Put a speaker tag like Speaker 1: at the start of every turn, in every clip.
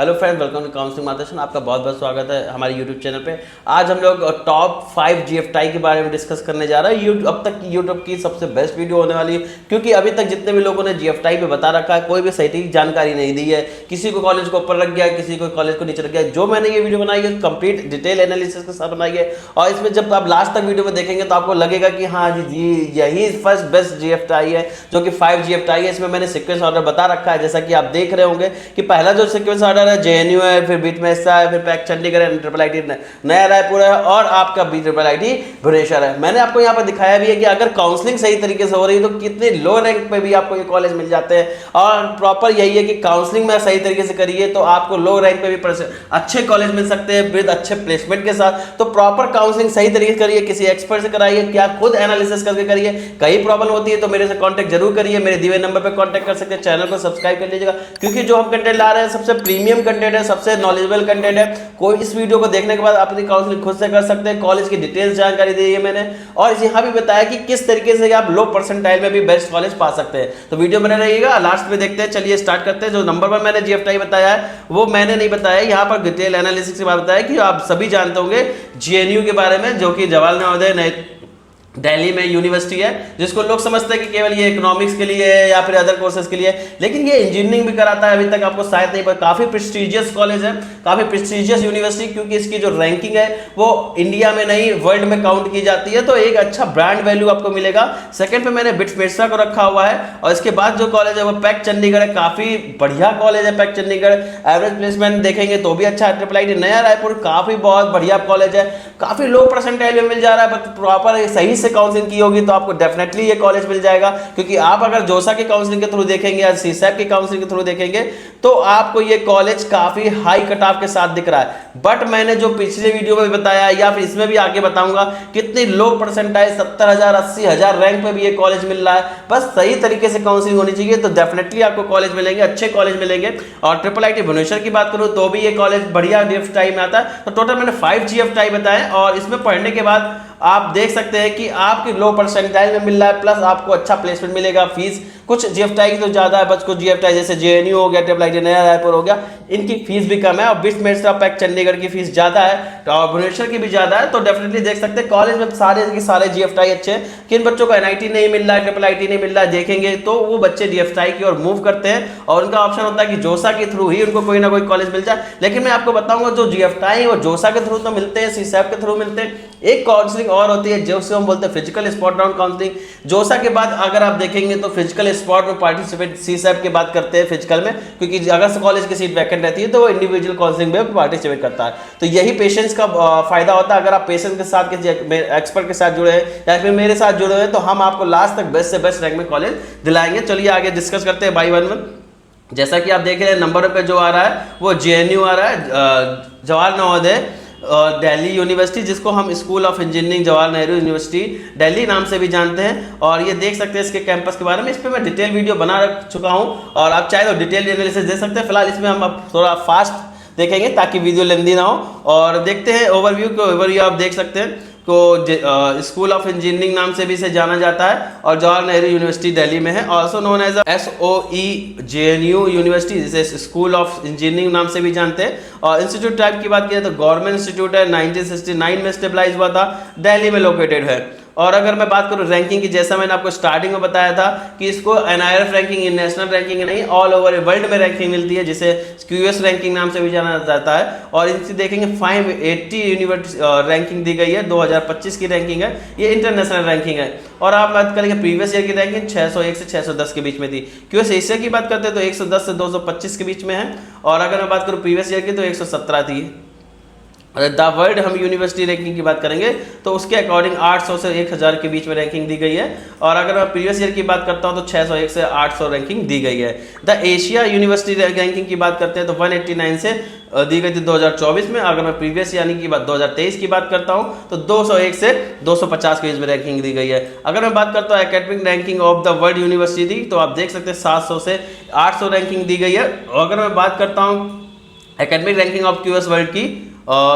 Speaker 1: Hello friend, welcome to counselling मार्गदर्शन। आपका बहुत बहुत स्वागत है हमारे यूट्यूब चैनल पे। आज हम लोग टॉप 5 जीएफटाई के बारे में डिस्कस करने जा रहे हैं। अब तक की यूट्यूब की सबसे बेस्ट वीडियो होने वाली है, क्योंकि अभी तक जितने भी लोगों ने जीएफटाई पे बता रखा है, कोई भी सटीक जानकारी नहीं दी है। किसी को कॉलेज को ऊपर रख गया, किसी को कॉलेज को नीचे रख गया। जो मैंने ये वीडियो बनाई है कंप्लीट डिटेल एनालिसिस के साथ बनाई है, और इसमें जब आप लास्ट तक वीडियो में देखेंगे तो आपको लगेगा कि हाँ जी यही फर्स्ट बेस्ट जीएफटाई है, जो कि 5 जीएफटाई है। इसमें मैंने सीक्वेंस ऑर्डर बता रखा है, जैसा कि आप देख रहे होंगे कि पहला जो सीक्वेंस ऑर्डर है जेएनयू है, फिर बीट मेसा है, फिर पैक चंडीगढ़ है, ट्रिपल आईटी नया रायपुर है, और आपका बी ट्रिपल आईटी भुवनेश्वर है। मैंने आपको यहाँ पर दिखाया भी है कि अगर काउंसलिंग सही तरीके से हो रही है तो कितने लो रैंक पे भी आपको ये कॉलेज मिल जाते हैं। और प्रॉपर यही है कि काउंसलिंग में सही तरीके से करिए तो आपको लो रैंक पे भी अच्छे कॉलेज मिल सकते हैं विद अच्छे प्लेसमेंट के साथ। तो प्रॉपर काउंसलिंग सही तरीके से करिए, किसी एक्सपर्ट से कराइए, क्या खुद एनालिसिस करके करिए। कहीं प्रॉब्लम होती है तो मेरे से कॉन्टैक्ट जरूर करिए, मेरे दिए नंबर पर कॉन्टैक्ट कर सकते हैं। चैनल को सब्सक्राइब कर लीजिएगा, क्योंकि जो हम कंटेंट ला रहे हैं सबसे प्रीमियम कंटेंट है, सबसे नॉलेजेबल कंटेंट है। कोई इस वीडियो को देखने के बाद अपनी काउंसलिंग खुद से कर सकते हैं। कॉलेज की डिटेल्स जानकारी दी है मैंने, और यहाँ भी बताया कि किस तरीके से आप लो परसेंटाइल में भी बेस्ट कॉलेज पा सकते हैं। तो वीडियो बने रहिएगा, लास्ट में देखते हैं। चलिए स्टार्ट करते हैं। जो नंबर पर मैंने जीएफटाई बताया है वो मैंने नहीं बताया, यहाँ पर डिटेल एनालिसिस के बाद बताया कि आप सभी जानते होंगे जेएनयू के बारे में, जो कि जवाहरलाल नवोदय दिल्ली में यूनिवर्सिटी है, जिसको लोग समझते हैं कि केवल ये इकोनॉमिक्स के लिए है या फिर अदर कोर्सेज के लिए, लेकिन ये इंजीनियरिंग भी कराता है। अभी तक आपको शायद नहीं पता, काफी प्रेस्टीजियस कॉलेज है, काफी प्रेस्टीजियस यूनिवर्सिटी, क्योंकि इसकी जो रैंकिंग है वो इंडिया में नहीं वर्ल्ड में काउंट की जाती है। तो एक अच्छा ब्रांड वैल्यू आपको मिलेगा। सेकंड पे मैंने बिट्स मेसा को रखा हुआ है, और इसके बाद जो कॉलेज है वो पैक चंडीगढ़ है। काफी बढ़िया कॉलेज है पैक चंडीगढ़। एवरेज प्लेसमेंट देखेंगे तो भी अच्छा है। ट्रिपल आईटी नया रायपुर काफी बहुत बढ़िया कॉलेज है, काफी लो परसेंटाइल में मिल जा रहा है, बट प्रॉपर सही से काउंसलिंग की होगी तो आपको डेफिनेटली ये कॉलेज मिल जाएगा। क्योंकि आप अगर जोसा की काउंसलिंग के थ्रू देखेंगे या सीसैप की काउंसलिंग के थ्रू देखेंगे तो आपको ये कॉलेज काफी हाई कट ऑफ के साथ दिख रहा है। बट मैंने जो पिछले वीडियो में बताया या फिर इसमें भी आगे बताऊंगा, कितनी लो परसेंटाइल 70,000 80,000 रैंक पे भी ये कॉलेज मिल रहा है। बस सही तरीके से काउंसलिंग होनी चाहिए तो डेफिनेटली आपको कॉलेज मिलेंगे, अच्छे कॉलेज मिलेंगे। और ट्रिपल आईटी भुवनेश्वर की बात करूं तो भी ये कॉलेज बढ़िया जीएफटाई में आता है। तो टोटल मैंने 5 जीएफटाई बताए, और इसमें पढ़ने के बाद आप देख सकते हैं कि आपकी लो परसेंटाइल में मिल रहा है, प्लस आपको अच्छा प्लेसमेंट मिलेगा। फीस कुछ जीएफटाई की तो ज्यादा है, बस कुछ जीएफटाई जैसे जेएनयू हो गया, ट्रिपल आईटी नया रायपुर हो गया, इनकी फीस भी कम है। और बिट्स मेसा पैक चंडीगढ़ की फीस ज्यादा है, और भुवनेश्वर की भी ज्यादा है। तो डेफिनेटली देख सकते हैं कॉलेज में सारे के सारे जीएफटाई अच्छे हैं। किन बच्चों को एनआईटी नहीं मिल रहा है, ट्रिपल आईटी नहीं मिल रहा है, देखेंगे तो वो बच्चे जीएफटाई की ओर मूव करते हैं, और उनका ऑप्शन होता है कि जोसा के थ्रू ही उनको कोई ना कोई कॉलेज मिल जाए। लेकिन मैं आपको बताऊंगा जो जीएफटाई है वो जोसा के थ्रू तो मिलते हैं, सीसैप के थ्रू मिलते हैं। एक काउंसलिंग और होती है जो हम बोलते हैं फिजिकल स्पॉट राउंड काउंसलिंग। जोसा के बाद अगर आप देखेंगे तो फिजिकल स्पॉट में पार्टिसिपेट सीसैप की बात करते हैं फिजिकल में, क्योंकि अगर कॉलेज की सीट वैकेंट रहती है तो वो इंडिविजुअल काउंसलिंग में पार्टिसिपेट करता है। तो यही पेशेंस का फायदा होता है। अगर आप पेशेंस के साथ किसी एक्सपर्ट के साथ जुड़े हैं या फिर मेरे साथ जुड़े हैं तो हम आपको लास्ट तक बेस्ट से बेस्ट रैंक में कॉलेज दिलाएंगे। चलिए आगे डिस्कस करते हैं बाई वन में। जैसा कि आप देख रहे हैं नंबर पे जो आ रहा है वो जेएनयू आ रहा है, जवाहरलाल नवोदय दिल्ली यूनिवर्सिटी, जिसको हम school of engineering Jawahar Nehru university Delhi नाम से भी जानते हैं। और ये देख सकते हैं इसके कैंपस के बारे में, इस पर मैं डिटेल वीडियो बना रख चुका हूं, और आप चाहे तो डिटेल एनालिसिस दे सकते हैं। फिलहाल इसमें हम अब थोड़ा फास्ट देखेंगे ताकि वीडियो लेंदी ना हो। और देखते हैं ओवरव्यू को। ओवरव्यू आप देख सकते हैं को स्कूल ऑफ इंजीनियरिंग नाम से भी इसे जाना जाता है, और जवाहर नेहरू यूनिवर्सिटी दिल्ली में है। Also known as SOE JNU university, जिसे स्कूल ऑफ इंजीनियरिंग नाम से भी जानते हैं। और इंस्टीट्यूट टाइप की बात करें तो गवर्नमेंट इंस्टीट्यूट है, 1969 में स्टेबलाइज हुआ था, दिल्ली में लोकेटेड है। और अगर मैं बात करूं रैंकिंग की, जैसा मैंने आपको स्टार्टिंग में बताया था कि इसको एनआईआरएफ रैंकिंग, नेशनल रैंकिंग नहीं, ऑल ओवर वर्ल्ड में रैंकिंग मिलती है, जिसे क्यूएस रैंकिंग नाम से भी जाना जाता है। और इनसे देखेंगे 580 यूनिवर्सिटी रैंकिंग दी गई है, 2025 की रैंकिंग है, ये इंटरनेशनल रैंकिंग है। और आप बात करेंगे प्रीवियस ईयर की रैंकिंग 601 से 610 के बीच में थी। क्यूएस एशिया की बात करते हैं तो 110 से 225 के बीच में है। और अगर मैं बात करूं प्रीवियस ईयर की तो 117 थी। द वर्ल्ड हम यूनिवर्सिटी रैंकिंग की बात करेंगे तो उसके अकॉर्डिंग 800 से 1000 के बीच में रैंकिंग दी गई है। और अगर मैं प्रीवियस ईयर की बात करता हूं तो 601 से 800 रैंकिंग दी गई है। द एशिया यूनिवर्सिटी रैंकिंग की बात करते हैं तो 189 से दी गई थी 2024 में। अगर मैं प्रीवियस यानी कि 2023 की बात करता हूं तो 201 से 250 के बीच में रैंकिंग दी गई है। अगर मैं बात करता हूं academic ranking of the world university तो आप देख सकते हैं 700 से 800 रैंकिंग दी गई है। अगर मैं बात करता हूं academic ranking of QS world की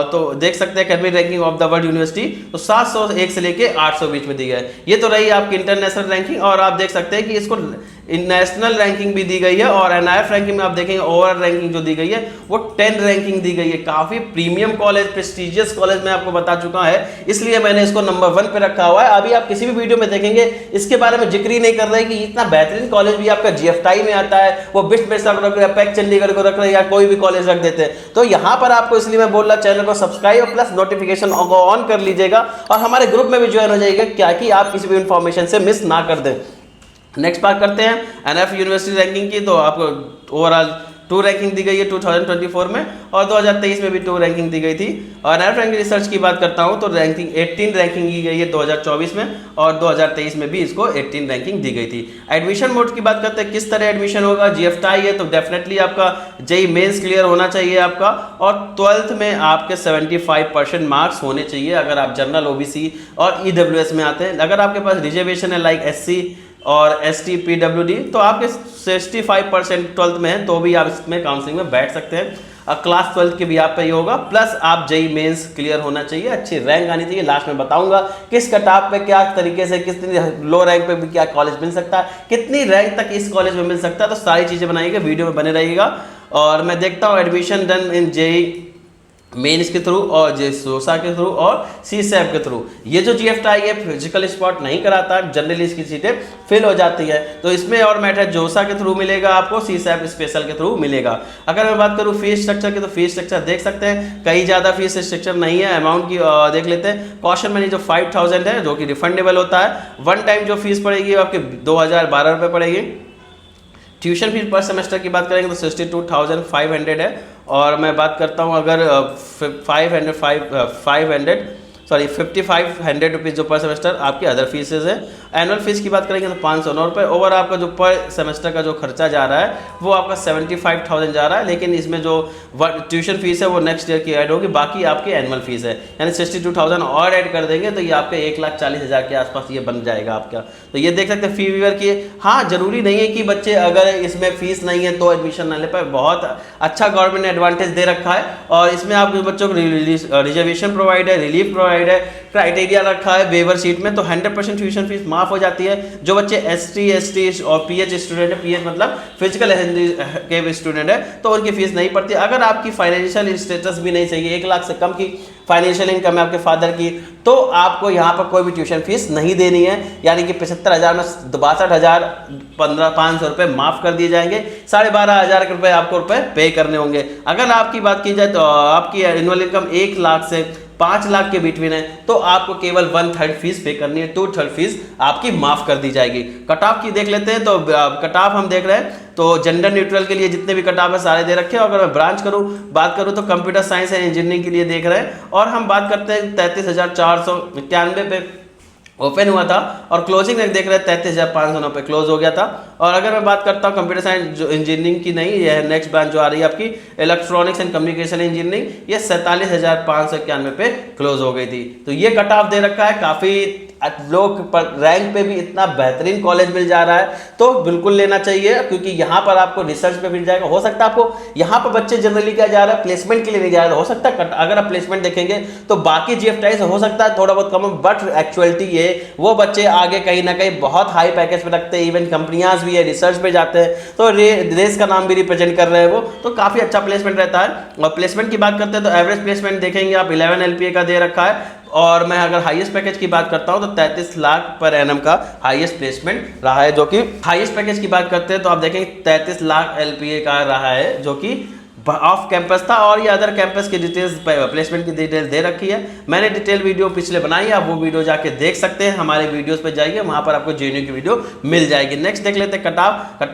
Speaker 1: तो देख सकते हैं academic ranking of the world university तो 701 से लेके 800 बीच में दी गई है। ये तो रही आपकी इंटरनेशनल रैंकिंग। और आप देख सकते हैं कि इसको नेशनल रैंकिंग भी दी गई है और NIF रैंकिंग में आप देखेंगे ओवरऑल रैंकिंग जो दी गई है वो 10 रैंकिंग दी गई है। काफी प्रीमियम कॉलेज, प्रेस्टिजियस कॉलेज मैं आपको बता चुका है, इसलिए मैंने इसको नंबर 1 पे रखा हुआ है। अभी आप किसी भी वीडियो में देखेंगे इसके बारे में जिक्र ही नहीं कर रहे कि इतना बेहतरीन कॉलेज भी आपका GFTI में आता है, वो बिट में सब रख रहे हैं, पैक चंडीगढ़ को रख रहे हैं या कोई भी कॉलेज रख देते हैं। तो यहाँ पर आपको इसलिए मैं बोल रहा चैनल को सब्सक्राइब और प्लस नोटिफिकेशन ऑन कर लीजिएगा और हमारे ग्रुप में भी ज्वाइन हो जाइएगा, क्या कि आप किसी भी इंफॉर्मेशन से मिस ना कर दें। नेक्स्ट बात करते हैं NIF यूनिवर्सिटी रैंकिंग की। तो आपको ओवरऑल 2 रैंकिंग दी गई है 2024 में और 2023 में भी 2 रैंकिंग दी गई थी। और NIF रैंकिंग रिसर्च की बात करता हूं तो रैंकिंग 18 रैंकिंग दी गई है 2024 में और 2023 में भी इसको 18 रैंकिंग दी गई थी। एडमिशन मोड की बात करते हैं, किस तरह एडमिशन होगा। GFTI है तो डेफिनेटली आपका JEE मेंस क्लियर होना चाहिए आपका, और 12th में आपके 75% मार्क्स होने चाहिए अगर आप जनरल, OBC और EWS में आते हैं। अगर आपके पास रिजर्वेशन है लाइक SC और ST PWD तो आपके 65% 12th में है तो भी आप इसमें काउंसलिंग में बैठ सकते हैं। क्लास 12th के भी आप पे ही होगा, प्लस आप JEE मेंस क्लियर होना चाहिए, अच्छी रैंक आनी चाहिए। लास्ट में बताऊंगा किस कट-ऑफ पे क्या तरीके से, कितनी लो रैंक पे भी क्या कॉलेज मिल सकता है, कितनी रैंक तक इस कॉलेज में मिल सकता है, तो सारी चीज़ें बनाइएगा, वीडियो में बने रहिएगा। और मैं देखता हूँ admission done in JEE Mains के थ्रू और जोसा के थ्रू और CSAP के थ्रू। ये जो GFTI है फिजिकल स्पॉट नहीं कराता, जनरली इसकी सीटें फिल हो जाती है, तो इसमें और मैटर जोसा के थ्रू मिलेगा आपको, CSAP स्पेशल के थ्रू मिलेगा। अगर मैं बात करूँ फीस स्ट्रक्चर की तो फीस स्ट्रक्चर देख सकते हैं, कहीं ज़्यादा फीस स्ट्रक्चर नहीं है। अमाउंट की देख लेते हैं। कॉशन मनी जो 5000 है जो कि रिफंडेबल होता है। 1 टाइम जो फीस पड़ेगी आपके 2012 रुपये पड़ेगी। ट्यूशन फीस पर सेमेस्टर की बात करेंगे तो 62,500 है। और मैं बात करता हूँ अगर 5500 रुपीज़ जो पर सेमेस्टर आपकी अदर फीसेज है। एनुअल फीस की बात करेंगे तो 509 रुपये। ओवर आपका जो पर सेमेस्टर का जो खर्चा जा रहा है वो आपका 75,000 जा रहा है, लेकिन इसमें जो ट्यूशन फीस है वो नेक्स्ट ईयर की ऐड होगी, बाकी आपकी एनुअल फीस है, यानी 62,000 और ऐड कर देंगे तो ये आपके 1,40,000 के आसपास ये बन जाएगा आपका। तो ये देख सकते हैं फी वीवर की। हाँ, जरूरी नहीं है कि बच्चे अगर इसमें फीस नहीं है तो एडमिशन ना ले पाए, बहुत अच्छा गवर्नमेंट ने एडवांटेज दे रखा है और इसमें आपके बच्चों को रिजर्वेशन प्रोवाइड है, रिलीफ प्रोवाइड है, क्राइटेरिया रखा है वेवर शीट में, तो 100% ट्यूशन फीस माफ हो जाती है। जो बच्चे ST और PH स्टूडेंट है, PH मतलब फिजिकल के स्टूडेंट है, तो उनकी फीस नहीं पड़ती। अगर आपकी फाइनेंशियल स्टेटस भी नहीं चाहिए, 1 लाख से कम की फाइनेंशियल इनकम है आपके फादर की, तो आपको यहाँ पर कोई भी ट्यूशन फीस नहीं देनी है, यानी कि 75,000 में 62,500 रुपये माफ कर दिए जाएंगे। 12,500 रुपये आपको पे करने होंगे। अगर आपकी बात की जाए तो आपकी एनुअल इनकम 1 लाख से 5 लाख के बिटवीन है तो आपको केवल 1/3 फीस पे करनी है, 2/3 फीस आपकी माफ कर दी जाएगी। कट ऑफ की देख लेते हैं तो कट ऑफ हम देख रहे हैं तो जेंडर न्यूट्रल के लिए जितने भी कट ऑफ है सारे दे रखे हैं। अगर मैं ब्रांच बात करूं तो कंप्यूटर साइंस एंड इंजीनियरिंग के लिए देख रहे हैं, और हम बात करते हैं 33,491 पे ओपन हुआ था और क्लोजिंग देख रहे हैं 33,509 पे क्लोज हो गया था। और अगर मैं बात करता हूँ कंप्यूटर साइंस जो इंजीनियरिंग की नहीं, यह नेक्स्ट ब्रांच जो आ रही है आपकी इलेक्ट्रॉनिक्स एंड कम्युनिकेशन इंजीनियरिंग, ये 47,591 पे क्लोज हो गई थी। तो ये कट ऑफ दे रखा है, काफ़ी लोग पर रैंक पे भी इतना बेहतरीन कॉलेज मिल जा रहा है तो बिल्कुल लेना चाहिए, क्योंकि यहाँ पर आपको रिसर्च पे मिल जाएगा। हो सकता है आपको यहाँ पर बच्चे जनरली क्या जा रहा है, प्लेसमेंट के लिए नहीं जा रहा है, हो सकता है अगर आप प्लेसमेंट देखेंगे तो बाकी GFTI से हो सकता है थोड़ा बहुत कम, बट एक्चुअलिटी ये वो बच्चे आगे कहीं ना कहीं बहुत हाई पैकेज पे रखते हैं, इवन कंपनियां भी है, रिसर्च पे जाते हैं, तो रेस का नाम भी रिप्रेजेंट कर रहे हैं वो, तो काफ़ी अच्छा प्लेसमेंट रहता है। और प्लेसमेंट की बात करते हैं तो एवरेज प्लेसमेंट देखेंगे आप 11 LPA का दे रखा है। और मैं अगर हाईएस्ट पैकेज की बात करता हूं तो 33 लाख पर एनम का हाईएस्ट प्लेसमेंट रहा है, जो कि हाईएस्ट पैकेज की बात करते हैं तो आप देखेंगे 33 लाख LPA का रहा है, जो कि ऑफ कैंपस था। और ये अदर कैंपस की डिटेल्स, प्लेसमेंट की डिटेल्स दे रखी है, मैंने डिटेल वीडियो पिछले बनाई है, आप वो वीडियो जाके देख सकते हैं। हमारे वीडियोस पे जाइए, वहां पर आपको JNU की वीडियो मिल जाएगी। नेक्स्ट देख लेते हैं कट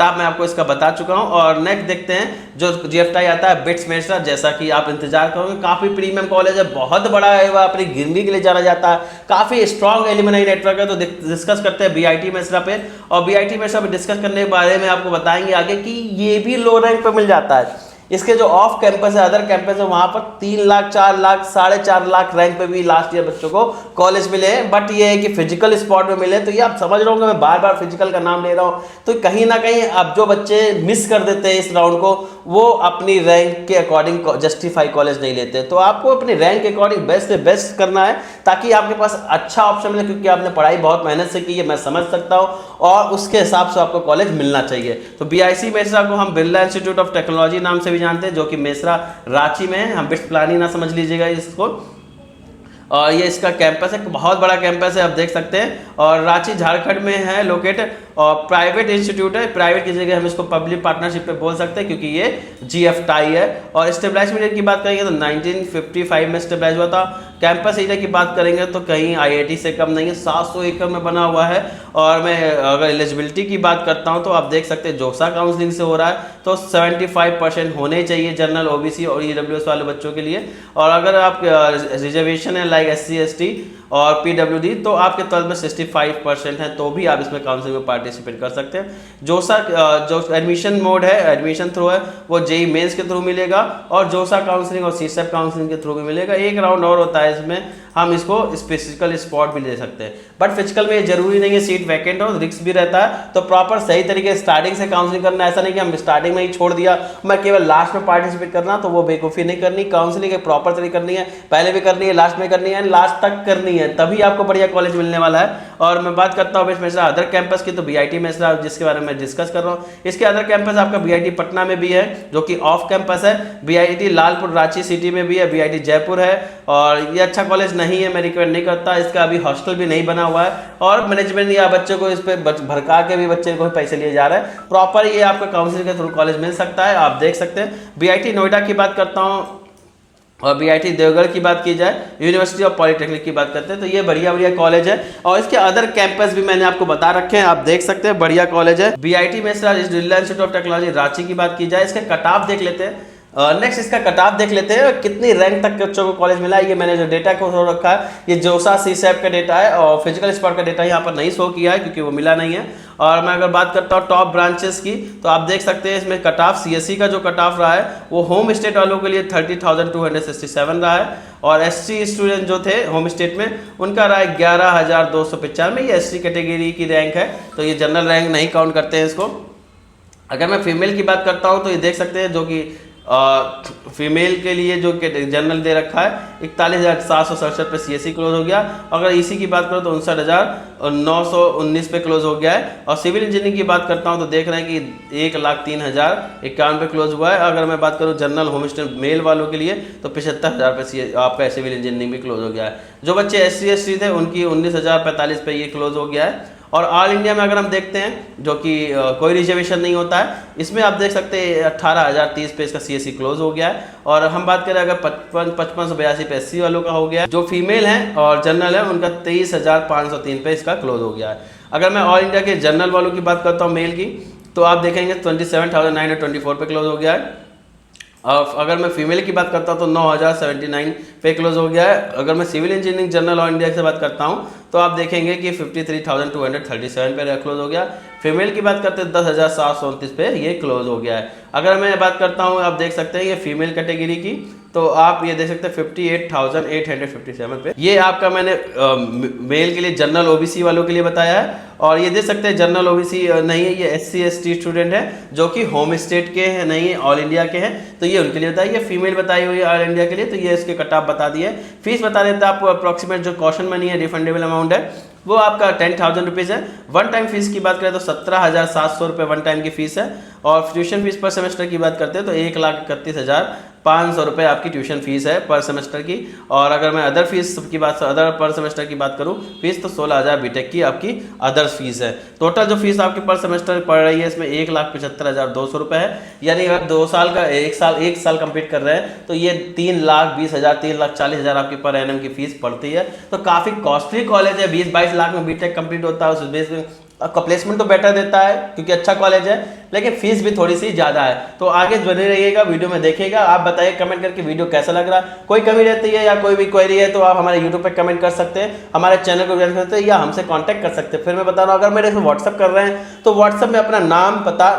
Speaker 1: ऑफ मैं आपको इसका बता चुका हूं। और नेक्स्ट देखते हैं जो GFTI आता है बिट्स मेस्टर, जैसा कि आप इंतजार करोगे, काफी प्रीमियम कॉलेज है, बहुत बड़ा है, वह अपनी गिरवी के लिए जाना जाता है, काफी स्ट्रॉन्ग एलुमनाई नेटवर्क है। तो डिस्कस करते हैं BIT मेस्रा पे, और BIT मेस्रा पे डिस्कस करने के बारे में आपको बताएंगे आगे कि ये भी लो रैंक पे मिल जाता है। इसके जो ऑफ कैंपस है, अदर कैंपस है, वहां पर 3 लाख, 4 लाख, 4.5 लाख रैंक पे भी लास्ट ईयर बच्चों को कॉलेज मिले हैं। बट ये है कि फिजिकल स्पॉट में मिले, तो ये आप समझ रहे होंगे मैं बार बार फिजिकल का नाम ले रहा हूँ, तो कहीं ना कहीं अब जो बच्चे मिस कर देते हैं इस राउंड को, वो अपनी रैंक के अकॉर्डिंग जस्टिफाई कॉलेज नहीं लेते। तो आपको अपनी रैंक के अकॉर्डिंग बेस्ट से बेस्ट करना है ताकि आपके पास अच्छा ऑप्शन मिले, क्योंकि आपने पढ़ाई बहुत मेहनत से की है, मैं समझ सकता हूँ, और उसके हिसाब से आपको कॉलेज मिलना चाहिए। तो BIC मेसरा को हम बिरला इंस्टीट्यूट ऑफ टेक्नोलॉजी नाम से भी जानते हैं, जो कि मेसरा रांची में है। हम बिट्स प्लानी ना समझ लीजिएगा इसको। और ये इसका कैंपस है, बहुत बड़ा कैंपस है, आप देख सकते हैं, और रांची झारखंड में है लोकेटेड। और प्राइवेट इंस्टीट्यूट है, प्राइवेट की जगह हम इसको पब्लिक पार्टनरशिप पे बोल सकते हैं, क्योंकि ये GF टाई है। और स्टेबलाइजमेंट की बात करेंगे तो 1955 में स्टेबलाइज हुआ था। कैंपस एरिया की बात करेंगे तो कहीं IIT से कम नहीं है, 700 एकड़ में बना हुआ है। और मैं अगर एलिजिबिलिटी की बात करता हूं तो आप देख सकते हैं जोसा काउंसलिंग से हो रहा है, तो 75% होने चाहिए जनरल, OBC और EWS वाले बच्चों के लिए। और अगर आप रिजर्वेशन है लाइक SC ST और PWD, तो आपके 12 में 65% है, तो भी आप इसमें काउंसलिंग में पार्टिसिपेट कर सकते हैं। जोसा जो एडमिशन मोड है, एडमिशन थ्रू है, वो JEE मेंस के थ्रू मिलेगा, और जोसा काउंसलिंग और CSEP काउंसलिंग के थ्रू भी मिलेगा। एक राउंड और होता है इसमें, हम इसको फिजिकल स्पॉट भी ले सकते हैं, बट फिजिकल में ये जरूरी नहीं है सीट वैकेंट हो, रिस्क भी रहता है। तो प्रॉपर सही तरीके स्टार्टिंग से काउंसलिंग करना, ऐसा नहीं कि हम स्टार्टिंग में ही छोड़ दिया, मैं केवल लास्ट में पार्टिसिपेट करना, तो वो बेवकूफ़ी नहीं करनी। काउंसलिंग एक प्रॉपर तरीके करनी है, पहले भी करनी है, लास्ट में करनी है, लास्ट तक करनी है, तभी आपको बढ़िया कॉलेज मिलने वाला है। और मैं बात करता हूँ बिट्स मेसरा अदर कैंपस की, तो BIT मेसरा जिसके बारे में डिस्कस कर रहा हूँ, इसके अदर कैंपस आपका BIT पटना में भी है, जो कि ऑफ कैंपस है। BIT लालपुर रांची सिटी में भी है, BIT जयपुर है, और ये अच्छा कॉलेज नहीं है, मैं रिकमेंड नहीं करता। इसका अभी हॉस्टल भी नहीं बना हुआ है, और मैनेजमेंट या बच्चों को इस पर भड़का के भी बच्चे को पैसे लिए जा रहे हैं। प्रॉपर ये आपको काउंसिल के थ्रू कॉलेज मिल सकता है, आप देख सकते हैं। BIT नोएडा की बात करता हूँ, और BIT देवगढ़ की बात की जाए, यूनिवर्सिटी ऑफ पॉलिटेक्निक की बात करते हैं, तो ये बढ़िया बढ़िया कॉलेज है। और इसके अदर कैंपस भी मैंने आपको बता रखे हैं, आप देख सकते हैं, बढ़िया कॉलेज है। BIT Mesra Birla institute of technology Ranchi की बात की जाए, इसके कट ऑफ देख लेते हैं। नेक्स्ट इसका कट ऑफ देख लेते हैं, कितनी रैंक तक बच्चों को कॉलेज मिला है। ये मैंने जो डेटा को शो रखा है, ये जोसा CSEP का डेटा है, और फिजिकल स्पॉट का डेटा यहाँ पर नहीं शो किया है क्योंकि वो मिला नहीं है। और मैं अगर बात करता हूँ टॉप ब्रांचेस की, तो आप देख सकते हैं इसमें कट ऑफ CSE का जो कट ऑफ रहा है, वो होम स्टेट वालों के लिए 30,267 रहा है, और SC स्टूडेंट जो थे होम स्टेट में, उनका रहा है 11,295। ये SC कैटेगरी की रैंक है, तो ये जनरल रैंक नहीं काउंट करते हैं इसको। अगर मैं फीमेल की बात करता हूँ तो ये देख सकते हैं, जो कि फीमेल के लिए जो जनरल दे रखा है 41,767 पे CSE क्लोज हो गया। अगर EC की बात करो तो 59,919 पे क्लोज हो गया है। और सिविल इंजीनियरिंग की बात करता हूं तो देख रहे हैं कि 1,03,051 पे क्लोज हुआ है। अगर मैं बात करूं जनरल होम स्टेट मेल वालों के लिए तो 75,000 पे आपका सिविल इंजीनियरिंग भी क्लोज हो गया है। जो बच्चे SC ST थे उनकी 19,045 पे ये क्लोज हो गया है। और ऑल इंडिया में अगर हम देखते हैं, जो कि कोई रिजर्वेशन नहीं होता है, इसमें आप देख सकते हैं 18,030 पे इसका CSE क्लोज हो गया है। और हम बात करें अगर 5582 पे SC वालों का हो गया है। जो फीमेल हैं और जनरल है उनका 23,503 पे इसका क्लोज हो गया है। अगर मैं ऑल इंडिया के जनरल वालों की बात करता हूँ मेल की, तो आप देखेंगे 27,924 पे क्लोज हो गया है। और अगर मैं फीमेल की बात करता हूँ तो 9,079 पे क्लोज हो गया है। अगर मैं civil engineering general all India से बात करता हूँ तो आप देखेंगे कि 53,237 पे क्लोज हो गया। फीमेल की बात करते हैं 10,729 पे ये क्लोज हो गया है। अगर मैं बात करता हूँ, आप देख सकते हैं ये फीमेल कैटेगरी की, तो आप ये देख सकते हैं 58,857 पे। ये आपका मैंने मेल के लिए जनरल OBC वालों के लिए बताया है। और ये देख सकते हैं जनरल OBC नहीं है, ये SC ST स्टूडेंट है जो कि होम स्टेट के हैं, नहीं है ऑल इंडिया के हैं, तो ये उनके लिए बताइए। फीमेल बताई हुई है ऑल इंडिया के लिए, तो ये इसके कट ऑफ बता दिए। फीस बता देते हैं आपको, अप्रॉक्सीमेट जो कॉशन मनी है रिफंडेबल अमाउंट है वो आपका 10,000 रुपीज़ है। वन टाइम फीस की बात करें तो 17,700 रुपये वन टाइम की फीस है। और ट्यूशन फीस पर सेमेस्टर की बात करते हैं तो 1,31,500 रुपये आपकी ट्यूशन फीस है पर सेमेस्टर की। और अगर मैं अदर फीस की बात, अदर पर सेमेस्टर की बात करूं फीस, तो 16,000 बीटेक की आपकी अदर फीस है। टोटल जो फीस आपकी पर सेमेस्टर पड़ रही है इसमें 1,75,200 रुपये है। यानी अगर 2 साल का एक साल कंप्लीट कर रहे हैं तो ये 3,20,000 3,40,000 आपकी पर एनम की फीस पड़ती है। तो काफ़ी कॉस्टली कॉलेज है। 20-22 लाख में बीटेक कंप्लीट होता है। उस बेस में आपका प्लेसमेंट तो बेटर देता है क्योंकि अच्छा कॉलेज है, लेकिन फीस भी थोड़ी सी ज़्यादा है। तो आगे बने रहिएगा, वीडियो में देखिएगा। आप बताइए कमेंट करके वीडियो कैसा लग रहा है। कोई कमी रहती है या कोई भी क्वेरी है तो आप हमारे यूट्यूब पे कमेंट कर सकते हैं, हमारे चैनल को ज्वाइन कर सकते हैं या हमसे कांटेक्ट कर सकते हैं। फिर मैं बता रहा हूँ, अगर मेरे से व्हाट्सअप कर रहे हैं तो व्हाट्सअप में अपना नाम, पता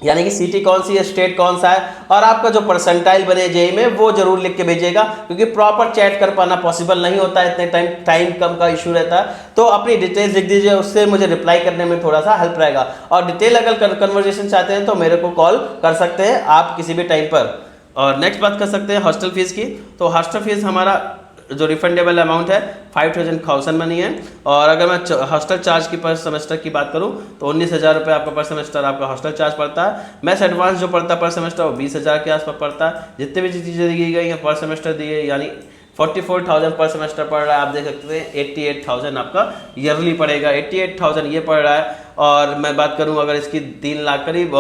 Speaker 1: यानी कि सिटी कौन सी है, स्टेट कौन सा है, और आपका जो परसेंटाइल बने जेई में वो जरूर लिख के भेजिएगा, क्योंकि प्रॉपर चैट कर पाना पॉसिबल नहीं होता है, इतने टाइम कम का इशू रहता है। तो अपनी डिटेल्स लिख दीजिए, उससे मुझे रिप्लाई करने में थोड़ा सा हेल्प रहेगा। और डिटेल अगर कन्वर्जेशन चाहते हैं तो मेरे को कॉल कर सकते हैं आप किसी भी टाइम पर। और नेक्स्ट बात कर सकते हैं हॉस्टल फीस की। तो हॉस्टल फीस हमारा जो रिफंडेबल अमाउंट है 5000 मनी है। और अगर मैं हॉस्टल चार्ज की पर सेमेस्टर की बात करूं तो 19,000 रुपये आपका पर सेमेस्टर आपका हॉस्टल चार्ज पड़ता है। मैथ्स एडवांस जो पड़ता है पर सेमेस्टर वो 20,000 के आसपास पड़ता है। जितने भी चीज़ें दी गई हैं पर सेमेस्टर दी गई, यानी 44,000 पर सेमेस्टर पड़ रहा है। आप देख सकते हैं 88,000 आपका ईयरली पड़ेगा, 88,000 ये पड़ रहा है। और मैं बात करूं अगर इसकी 3 लाख करीब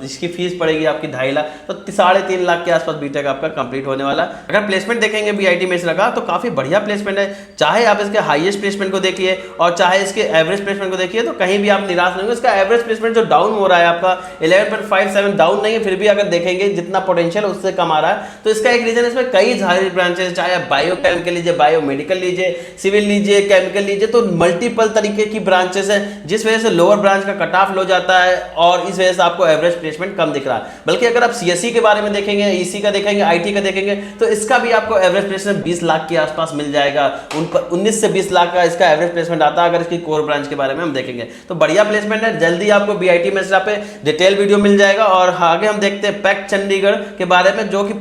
Speaker 1: इसकी फीस पड़ेगी आपकी 2.5 लाख, तो 3.5 लाख के आसपास बीटेक आपका कंप्लीट होने वाला है। अगर प्लेसमेंट देखेंगे बीआईटी में रखा तो काफ़ी बढ़िया प्लेसमेंट है। चाहे आप इसके हाईएस्ट प्लेसमेंट को देखिए और चाहे इसके एवरेज प्लेसमेंट को देखिए, तो कहीं भी आप निराश नहीं होंगे। इसका एवरेज प्लेसमेंट जो डाउन हो रहा है आपका 11.57 डाउन नहीं है, फिर भी अगर देखेंगे जितना पोटेंशियल उससे कम आ रहा है। तो इसका एक रीजन इसमें कई सारे ब्रांचेस, चाहे आप बायोकेमिकल लीजिए, बायोमेडिकल लीजिए, सिविल लीजिए, केमिकल लीजिए, तो मल्टीपल तरीके की ब्रांचेस है, जिस वजह से लोअर ब्रांच का कट ऑफ लो जाता है और इस वजह से आपको एवरेज प्लेसमेंट कम दिख रहा है। बल्कि अगर आप सीएससी के बारे में देखेंगे, ईसी का देखेंगे, आईटी का देखेंगे, तो इसका भी आपको एवरेज प्लेसमेंट 20 लाख के आसपास मिल जाएगा। 19 से 20 लाख का इसका एवरेज प्लेसमेंट आता है अगर इसकी कोर ब्रांच के बारे में हम देखेंगे। तो बढ़िया प्लेसमेंट है। जल्दी आपको बीआईटी में पे डिटेल वीडियो मिल जाएगा। और आगे हम देखते हैं पैक चंडीगढ़ के बारे में, जो कि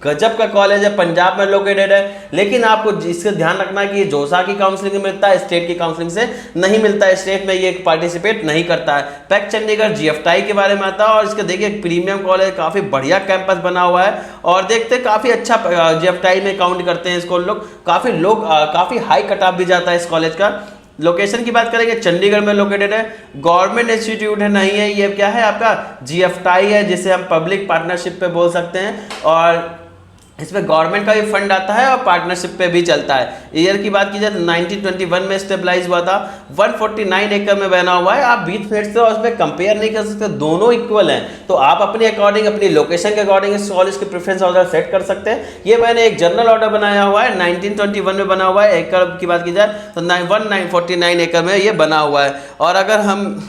Speaker 1: गजब का कॉलेज है, पंजाब में लोकेटेड है। लेकिन आपको इसका ध्यान रखना है कि ये जोसा की काउंसलिंग मिलता है, स्टेट की काउंसलिंग से नहीं मिलता है। स्टेट में ये पार्टिसिपेट नहीं करता है। पैक चंडीगढ़ जीएफटाई के बारे में आता है और इसके देखिए प्रीमियम कॉलेज, काफी बढ़िया कैंपस बना हुआ है। और देखते काफी अच्छा जीएफटाई में काउंट करते हैं इसको लोग, काफी हाई कट ऑफ भी जाता है इस कॉलेज का। लोकेशन की बात करेंगे, चंडीगढ़ में लोकेटेड है, गवर्नमेंट इंस्टीट्यूट है नहीं है, ये क्या है आपका जीएफटाई है, जिसे हम पब्लिक पार्टनरशिप पे बोल सकते हैं। और इसमें गवर्नमेंट का भी फंड आता है और पार्टनरशिप पे भी चलता है। ईयर की बात की जाए तो 1921 में स्टेबलाइज हुआ था। 149 एकड़ में बना हुआ है। आप 20 मिनट से उसमें कंपेयर नहीं कर सकते, दोनों इक्वल हैं। तो आप अपने अकॉर्डिंग, अपनी लोकेशन के अकॉर्डिंग इस कॉलेज के प्रेफरेंस ऑर्डर सेट कर सकते हैं। ये मैंने एक जनरल ऑर्डर बनाया हुआ है, 1921 में बना हुआ है। एकड़ की बात की जाए तो 1949 एकड़ में ये बना हुआ है। और अगर हम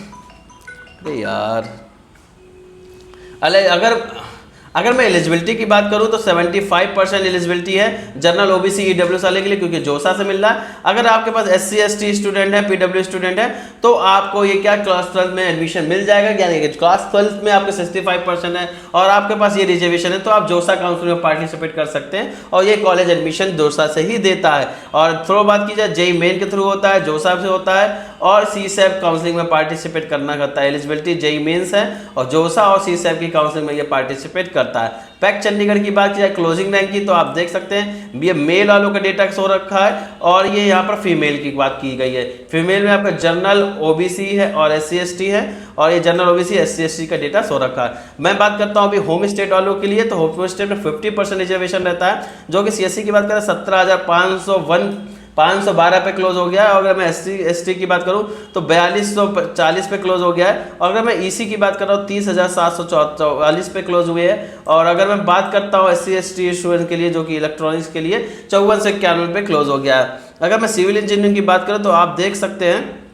Speaker 1: अगर मैं एलिजिबिलिटी की बात करूं तो 75% एलिजिबिलिटी है जनरल ओबीसी ईडब्ल्यूएस वाले के लिए, क्योंकि जोसा से मिल रहा है। अगर आपके पास एससी एसटी स्टूडेंट है, पीडब्ल्यू स्टूडेंट है, तो आपको ये क्या क्लास 12 में एडमिशन मिल जाएगा। यानी कि क्लास 12 में आपके 65% है और आपके पास ये रिजर्वेशन है, तो आप जोसा काउंसिल में पार्टिसिपेट कर सकते हैं। और ये कॉलेज एडमिशन जोसा से ही देता है। और थ्रो बात की जाए जेई मेन के थ्रू होता है, जोसा से होता है, और सीसैप काउंसलिंग में पार्टिसिपेट करना करता है। एलिजिबिलिटी जेई मेंस है और जोसा और सीसैप की काउंसलिंग में ये पार्टिसिपेट करता है। पैक चंडीगढ़ की बात की जाए क्लोजिंग रैंक की, तो आप देख सकते हैं ये मेल वालों का डेटा शो रखा है और ये यहाँ पर फीमेल की बात की गई है। फीमेल में आपका जनरल ओबीसी है और एससी एसटी है, और ये जनरल ओबीसी एससी एसटी का डेटा शो रखा है। मैं बात करता हूँ अभी होम स्टेट वालों के लिए, तो होम स्टेट में 50% रिजर्वेशन रहता है, जो कि सीएससी की बात करें 17,512 पे क्लोज हो गया है। और अगर मैं एसटी की बात करूं तो 4240 पे क्लोज हो गया है। और अगर मैं ईसी की बात कर रहा हूँ 30,744 पे क्लोज हुए हैं। और अगर मैं बात करता हूँ एससी एसटी स्टूडेंट के लिए, जो कि इलेक्ट्रॉनिक्स के लिए 54 से 91 पे क्लोज हो गया है। अगर मैं सिविल इंजीनियरिंग की बात करूँ तो आप देख सकते हैं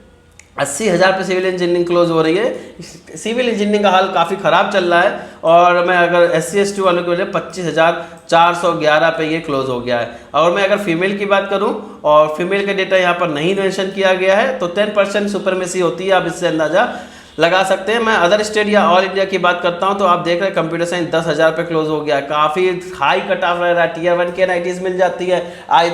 Speaker 1: 80,000 पे सिविल इंजीनियरिंग क्लोज हो रही है। सिविल इंजीनियरिंग का हाल काफ़ी ख़राब चल रहा है। और मैं अगर SC ST वालों के लिए 25,411 पे ये क्लोज हो गया है। और मैं अगर फीमेल की बात करूं, और फीमेल का डेटा यहाँ पर नहीं मेंशन किया गया है, तो 10% सुपरमेसी होती है, आप इससे अंदाजा लगा सकते हैं। मैं अदर स्टेट या ऑल इंडिया की बात करता हूं तो आप देख रहे हैं कंप्यूटर साइंस 10,000 पे क्लोज हो गया है। काफ़ी हाई कट ऑफ रह रहा है। Tier 1 के IITs मिल जाती है,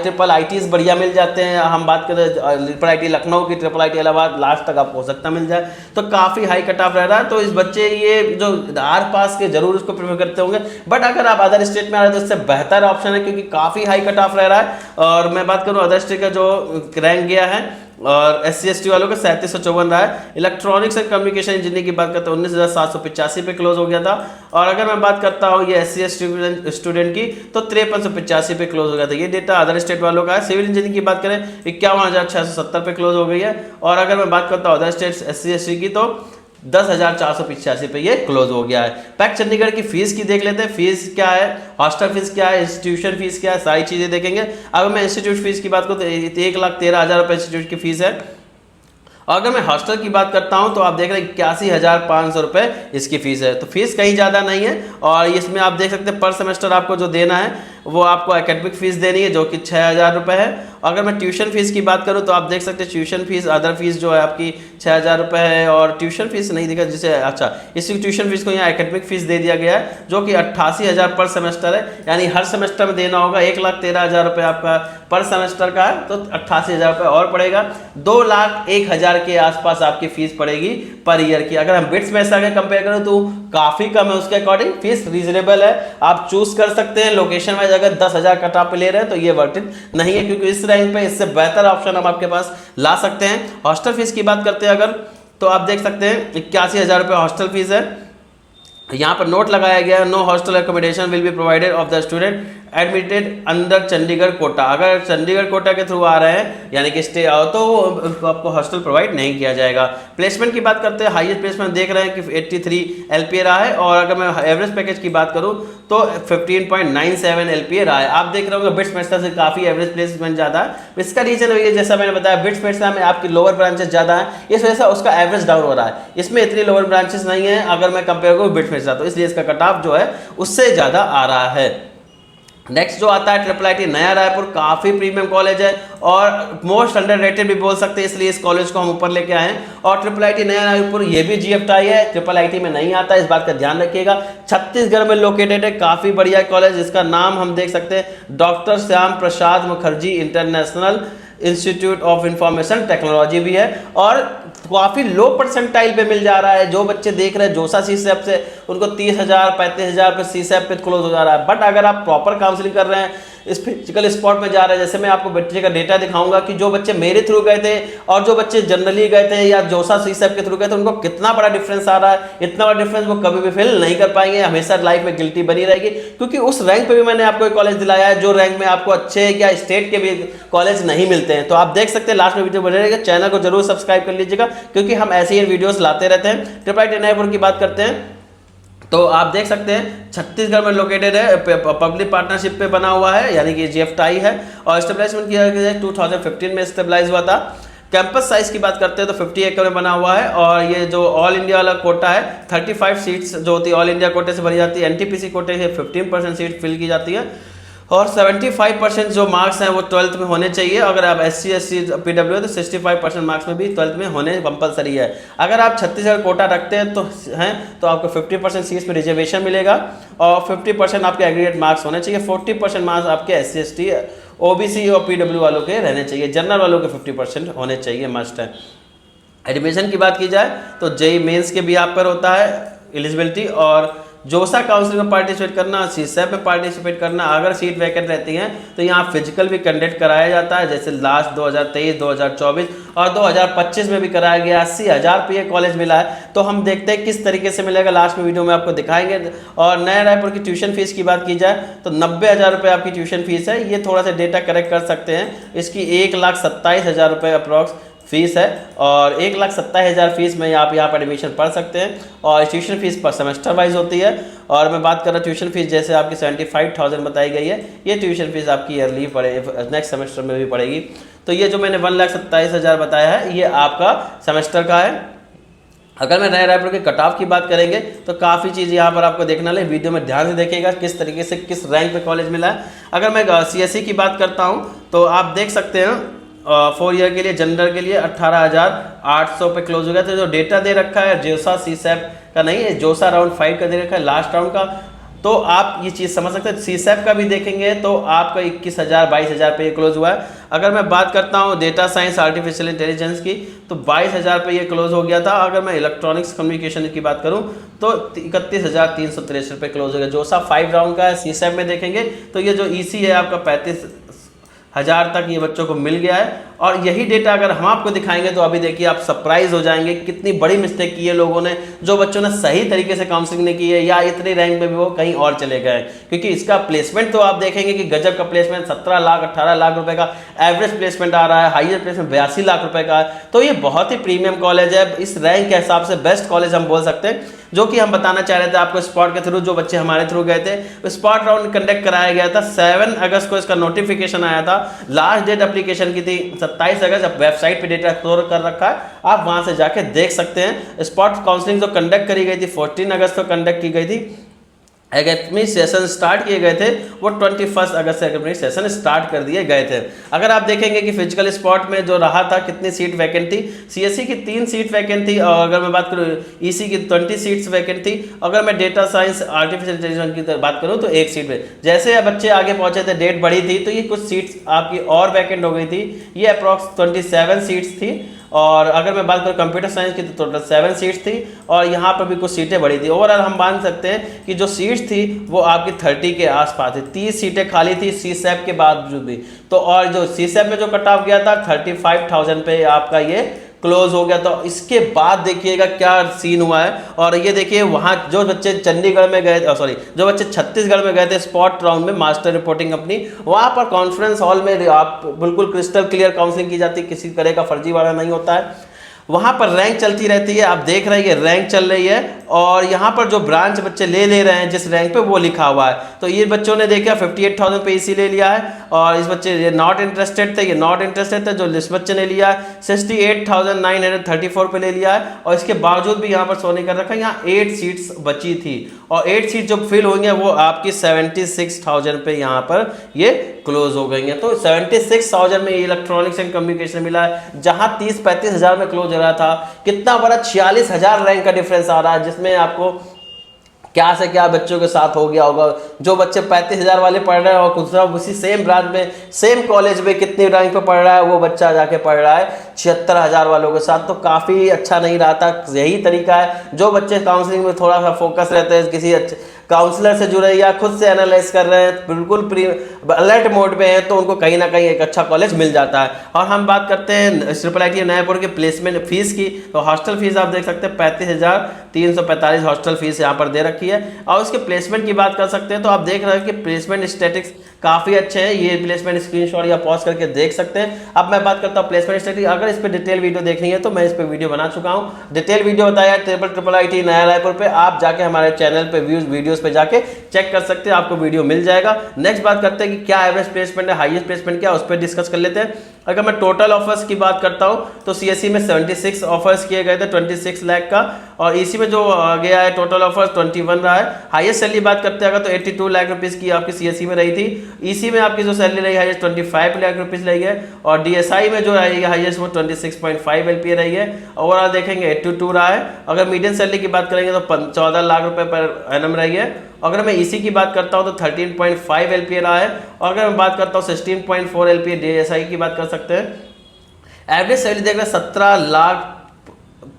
Speaker 1: ट्रिपल IITs बढ़िया मिल जाते हैं। हम बात करें ट्रिपल IIT लखनऊ की, ट्रिपल IIT इलाहाबाद, लास्ट तक आपको हो सकता मिल जाए। तो काफ़ी हाई कट ऑफ रह रहा है। तो इस बच्चे ये जो आर पास के जरूर उसको प्रेफर करते होंगे, बट अगर आप अदर स्टेट में आ रहे हैं तो इससे बेहतर ऑप्शन है, क्योंकि काफ़ी हाई कट ऑफ रह रहा है। और मैं बात करूँ अदर स्टेट का जो रैंक गया है, और SC ST वालों का 3754 रहा है। इलेक्ट्रॉनिक्स एंड कम्युनिकेशन इंजीनियरिंग की बात करते हैं 19,785 पे क्लोज हो गया था। और अगर मैं बात करता हूँ ये SC ST स्टूडेंट की, तो 5385 पे क्लोज हो गया था। ये डेटा अदर स्टेट वालों का है। सिविल इंजीनियरिंग की बात करें 51,670 पे क्लोज हो गई है। और अगर मैं बात करता हूँ अदर स्टेट SC ST की, तो 10,485 पे ये क्लोज हो गया है। पैक चंडीगढ़ की फीस की देख लेते हैं। फीस क्या है, हॉस्टल फीस क्या है, इंस्टीट्यूशन फीस क्या है, सारी चीज़ें देखेंगे। अगर मैं इंस्टीट्यूट फीस की बात करूँ तो 1,13,000 रुपये इंस्टीट्यूट की फीस है। और अगर मैं हॉस्टल की बात करता हूं तो आप देख रहे हैं 81,500 रुपये इसकी फीस है। तो फीस कहीं ज़्यादा नहीं है और इसमें आप देख सकते हैं पर सेमेस्टर आपको जो देना है वो आपको एकेडमिक फ़ीस देनी है जो कि 6,000 रुपये है। अगर मैं ट्यूशन फीस की बात करूं तो आप देख सकते हैं ट्यूशन फीस अदर फीस जो है आपकी 6,000 रुपये है और ट्यूशन फीस नहीं दिखा जिसे अच्छा इसी ट्यूशन फीस को यहाँ एकेडमिक फीस दे दिया गया है जो कि 88,000 पर सेमेस्टर है, यानी हर सेमेस्टर में देना होगा। 1,13,000 रुपये आपका पर सेमेस्टर का है तो 88,000 रुपये और पड़ेगा। 2,01,000 के आसपास आपकी फीस पड़ेगी पर ईयर की। अगर हम बिट्स में ऐसा कंपेयर करें तो काफ़ी कम है, उसके अकॉर्डिंग फीस रीजनेबल है, आप चूज कर सकते हैं। लोकेशन वाइज अगर 10,000 कट ऑफ पे ले रहे हैं तो ये वर्थ इट नहीं है, क्योंकि इस रेंज पे इससे बेहतर ऑप्शन हम आपके पास ला सकते हैं। हॉस्टल फीस की बात करते हैं अगर तो आप देख सकते हैं 81,000 रुपये हॉस्टल फीस है। यहाँ पर नोट लगाया गया no hostel accommodation will be provided of the student admitted under Chandigarh quota. अगर चंडीगढ़ कोटा के थ्रू आ रहे हैं यानी कि स्टे आओ तो आपको हॉस्टल प्रोवाइड नहीं किया जाएगा। प्लेसमेंट की बात करते हैं, हाईएस्ट प्लेसमेंट देख रहे हैं कि 83 LPA रहा है और अगर मैं एवरेज पैकेज की बात करूं तो 15.97 LPA रहा है। आप देख रहे होंगे बिट्स मेट्स से काफ़ी एवरेज प्लेसमेंट ज़्यादा है। इसका रीजन है जैसा मैंने बताया बिट्स मेट्स में आपकी लोअर ब्रांचेस ज़्यादा है, इस वजह से उसका एवरेज डाउन हो रहा है। इसमें इतनी लोअर ब्रांचेस नहीं है अगर मैं कंपेयर करूँ बिट्स मेट्स तो इसलिए इसका कट ऑफ जो है उससे ज़्यादा आ रहा है। नेक्स्ट जो आता है IIIT नया रायपुर, काफ़ी प्रीमियम कॉलेज है और मोस्ट अंडररेटेड भी बोल सकते हैं, इसलिए इस कॉलेज को हम ऊपर लेके आए हैं। और IIIT नया रायपुर ये भी GFTI है, IIIT में नहीं आता, इस बात का ध्यान रखिएगा। छत्तीसगढ़ में लोकेटेड है, काफ़ी बढ़िया कॉलेज। इसका नाम हम देख सकते हैं doctor Shyam Prasad Mukherjee international institute of information technology भी है और काफ़ी लो परसेंटाइल पे मिल जा रहा है। जो बच्चे देख रहे हैं जोसा CSEP से उनको 30,000 35,000 पे CSEP पे क्लोज हो जा रहा है। बट अगर आप प्रॉपर काउंसलिंग कर रहे हैं, इस फिजिकल स्पॉट में जा रहे हैं, जैसे मैं आपको बच्चे का डेटा दिखाऊंगा कि जो बच्चे मेरे थ्रू गए थे और जो बच्चे जनरली गए थे या जोसा CSEP के थ्रू गए थे उनको कितना बड़ा डिफरेंस आ रहा है। इतना बड़ा डिफरेंस वो कभी भी फिल नहीं कर पाएंगे, हमेशा लाइफ में गिल्टी बनी रहेगी, क्योंकि उस रैंक पे भी मैंने आपको एक कॉलेज दिलाया है जो रैंक में आपको अच्छे या स्टेट के भी कॉलेज नहीं मिलते हैं। तो आप देख सकते हैं लास्ट में वीडियो बने रहेगा, चैनल को जरूर सब्सक्राइब कर लीजिएगा क्योंकि हम ऐसे ही वीडियोस लाते रहते हैं। IIIT नयापुर की बात करते हैं तो आप देख सकते हैं छत्तीसगढ़ में लोकेटेड है, पब्लिक पार्टनरशिप पे बना हुआ है यानी कि GFTI है और स्टेबलाइजमेंट किया गया 2015 में स्टेबलाइज हुआ था। कैंपस साइज की बात करते हैं तो 50 एकड़ में बना हुआ है और ये जो ऑल इंडिया वाला कोटा है 35 सीट्स जो होती है ऑल इंडिया कोटे से भरी जाती है। NTPC कोटे से 15% सीट फिल की जाती है और 75% जो मार्क्स हैं वो 12th में होने चाहिए। अगर आप SC SC PW है तो 65% मार्क्स में भी 12th में होने कंपलसरी है। अगर आप छत्तीसगढ़ कोटा रखते हैं तो आपको 50% सीट्स में रिजर्वेशन मिलेगा और 50% आपके एग्रीगेट मार्क्स होने चाहिए। 40% मार्क्स आपके SC ST OBC और PW वालों के रहने चाहिए। जनरल वालों के 50% होने चाहिए, मस्ट है। एडमिशन की बात की जाए तो JEE मेंस के भी आप पर होता है एलिजिबिलिटी और जोसा काउंसिलिंग में पार्टिसिपेट करना, CSEP में पार्टिसिपेट करना। अगर सीट वैकेंट रहती हैं तो यहाँ फिजिकल भी कंडक्ट कराया जाता है, जैसे लास्ट 2023 2024 और 2025 में भी कराया गया। 80,000 पे ये कॉलेज मिला है। तो हम देखते हैं किस तरीके से मिलेगा, लास्ट में वीडियो में आपको दिखाएंगे। और नया रायपुर की ट्यूशन फीस की बात की जाए तो 90,000 रुपये आपकी ट्यूशन फीस है। ये थोड़ा सा डेटा करेक्ट कर सकते हैं, इसकी 1,27,000 रुपये अप्रॉक्स फीस है और 1,27,000 फीस में आप यहाँ पर एडमिशन पढ़ सकते हैं और ट्यूशन फीस पर सेमेस्टर वाइज होती है। और मैं बात कर रहा हूँ ट्यूशन फीस जैसे आपकी 75,000 बताई गई है, ये ट्यूशन फीस आपकी ईयरली पड़े नेक्स्ट सेमेस्टर में भी पड़ेगी। तो ये जो मैंने 1,27,000 बताया है ये आपका सेमेस्टर का है। अगर मैं नए रायपुर के कट ऑफ की बात करेंगे तो काफ़ी चीज़ यहाँ पर आपको देखना है, वीडियो में ध्यान से देखिएगा किस तरीके से किस रैंक पे कॉलेज मिला है। अगर मैं CSE की बात करता हूँ तो आप देख सकते हैं 4 ईयर के लिए जनरल के लिए 18,800 पे क्लोज हो गया था। जो डेटा दे रखा है जोसा CSEP का नहीं है, जोसा राउंड 5 का दे रखा है लास्ट राउंड का। तो आप ये चीज़ समझ सकते हैं। CSEP का भी देखेंगे तो आपका 21,000 22,000 पे ये क्लोज हुआ है। अगर मैं बात करता हूँ डेटा साइंस आर्टिफिशियल इंटेलिजेंस की तो 22,000 पे ये क्लोज हो गया था। अगर मैं इलेक्ट्रॉनिक्स कम्युनिकेशन की बात करूँ तो 31,363 पे क्लोज हो गया। जोसा 5 राउंड का है। CSEP में देखेंगे तो ये जो EC है आपका 35,000 तक ये बच्चों को मिल गया है। और यही डेटा अगर हम आपको दिखाएंगे तो अभी देखिए आप सरप्राइज हो जाएंगे कितनी बड़ी मिस्टेक की है लोगों ने, जो बच्चों ने सही तरीके से काउंसलिंग नहीं की है या इतनी रैंक में भी वो कहीं और चले गए। क्योंकि इसका प्लेसमेंट तो आप देखेंगे कि गजब का प्लेसमेंट 17 लाख 18 लाख रुपए का एवरेज प्लेसमेंट आ रहा है, हाईएस्ट प्लेसमेंट 82 लाख रुपए का है। तो ये बहुत ही प्रीमियम कॉलेज है, इस रैंक के हिसाब से बेस्ट कॉलेज हम बोल सकते हैं। जो कि हम बताना चाह रहे थे आपको स्पॉट के थ्रू, जो बच्चे हमारे थ्रू गए थे स्पॉट राउंड कंडक्ट कराया गया था। 7 अगस्त को इसका नोटिफिकेशन आया था। लास्ट डेट एप्लीकेशन की थी 27 अगस्त अब वेबसाइट पे डेटा स्टोर कर रखा है, आप वहां से जाके देख सकते हैं। स्पॉट काउंसलिंग जो कंडक्ट करी गई थी 14 अगस्त को कंडक्ट की गई थी। एकेडमी सेशन स्टार्ट किए गए थे वो 21 अगस्त से एकेडमी सेशन स्टार्ट कर दिए गए थे। अगर आप देखेंगे कि फिजिकल स्पॉट में जो रहा था कितनी सीट वैकेंट थी, सीएससी की 3 सीट वैकेंट थी, और अगर मैं बात करूँ ईसी की 20 सीट्स वैकेंट थी। अगर मैं डेटा साइंस आर्टिफिशियल इंटेलिजेंस की बात करूँ तो 1 सीट में, जैसे बच्चे आगे पहुंचे थे डेट बढ़ी थी तो ये कुछ सीट्स आपकी और वैकेंट हो गई थी। ये अप्रॉक्स 27 सीट्स थी। और अगर मैं बात करूँ कंप्यूटर साइंस की तो टोटल 7 सीट्स थी, और यहाँ पर भी कुछ सीटें बढ़ी थी। ओवरऑल हम मान सकते हैं कि जो सीट्स थी वो आपकी 30 के आसपास थी। 30 सीटें खाली थी सीसैप के बावजूद भी। तो और जो सीसैप में जो कट ऑफ गया था 35,000 पे आपका ये क्लोज हो गया। तो इसके बाद देखिएगा क्या सीन हुआ है। और ये देखिए वहाँ जो बच्चे चंडीगढ़ में गए, सॉरी जो बच्चे छत्तीसगढ़ में गए थे स्पॉट राउंड में मास्टर रिपोर्टिंग कंपनी, वहाँ पर कॉन्फ्रेंस हॉल में आप बिल्कुल क्रिस्टल क्लियर काउंसलिंग की जाती है, किसी तरह का फर्जीवाड़ा नहीं होता है। वहाँ पर रैंक चलती रहती है, आप देख रहे हैं रैंक चल रही है। और यहाँ पर जो ब्रांच बच्चे ले रहे हैं जिस रैंक पे वो लिखा हुआ है। तो ये बच्चों ने देखा 58,000 पे इसी ले लिया है, और इस बच्चे ये नॉट इंटरेस्टेड थे, ये नॉट इंटरेस्टेड थे। जो इस बच्चे ने लिया है 68,934 पे ले लिया है, और इसके बावजूद भी यहाँ पर सोने कर रखा है। यहाँ 8 सीट्स बची थी, और 8 सीट जो फिल होंगे वो आपकी 76,000 पे यहाँ पर ये क्लोज हो गई हैं। तो 76,000 में इलेक्ट्रॉनिक्स एंड कम्युनिकेशन मिला है, जहां 30-35 हज़ार में क्लोज हो रहा था। कितना बड़ा 46,000 रैंक का डिफरेंस आ रहा है, जिसमें आपको क्या से क्या बच्चों के साथ हो गया होगा। जो बच्चे 35,000 वाले पढ़ रहे हैं और दूसरा उसी सेम ब्रांच में सेम कॉलेज में कितनी रैंक पे पढ़ रहा है, वो बच्चा जाके पढ़ रहा है 76,000 वालों के साथ। तो काफ़ी अच्छा नहीं रहा था। यही तरीका है, जो बच्चे काउंसलिंग में थोड़ा सा फोकस रहते हैं, किसी अच्छे काउंसलर से जुड़े या खुद से एनालाइज कर रहे हैं, बिल्कुल अलर्ट मोड पे हैं, तो उनको कहीं ना कहीं एक अच्छा कॉलेज मिल जाता है। और हम बात करते हैं ट्रिपल आईटी नयापुर के प्लेसमेंट फीस की, तो हॉस्टल फीस आप देख सकते हैं 35,345 हॉस्टल फीस यहाँ पर दे रखी है। और उसके प्लेसमेंट की बात कर सकते हैं, तो आप देख रहे हैं कि प्लेसमेंट स्टैटिक्स काफ़ी अच्छे हैं। ये प्लेसमेंट स्क्रीनशॉट या पॉज करके देख सकते हैं। अब मैं बात करता हूँ प्लेसमेंट स्टैटिक्स। अगर इस पर डिटेल वीडियो देखनी है तो मैं इस पर वीडियो बना चुका हूँ, डिटेल वीडियो बताया ट्रिपल आईटी नया रायपुर पे। आप जाके हमारे चैनल पे वीडियोस पे जाके चेक कर सकते हैं, आपको वीडियो मिल जाएगा। नेक्स्ट बात करते हैं कि क्या एवरेज प्लेसमेंट है, हाईएस्ट प्लेसमेंट क्या, उस पर डिस्कस कर लेते हैं। अगर मैं टोटल ऑफर्स की बात करता हूं तो सीएससी में 76 ऑफर्स किए गए थे 26 लाख का, और ईसी में जो गया है टोटल ऑफर्स 21 रहा है। हाईएस्ट सैलरी बात करते हैं अगर तो 82 लाख रुपीस की आपकी सीएससी में रही थी। ईसी में आपकी जो सैलरी रही हाईएस्ट 25 लाख रुपीस रही है, और डीएसआई में जो रही है हाईएस्ट वो 26.5 एलपीए रही है। ओवरऑल देखेंगे 82 रहा है। अगर मीडियम सैलरी की बात करेंगे तो 14 लाख रुपए पर एनम रही है। अगर मैं इसी की बात करता हूं तो 13.5 एलपीए रहा है, और अगर मैं बात करता हूं 16.4 एलपीए डीएसआई की बात कर सकते हैं। एवरेज सैलरी देख रहे हैं 17 लाख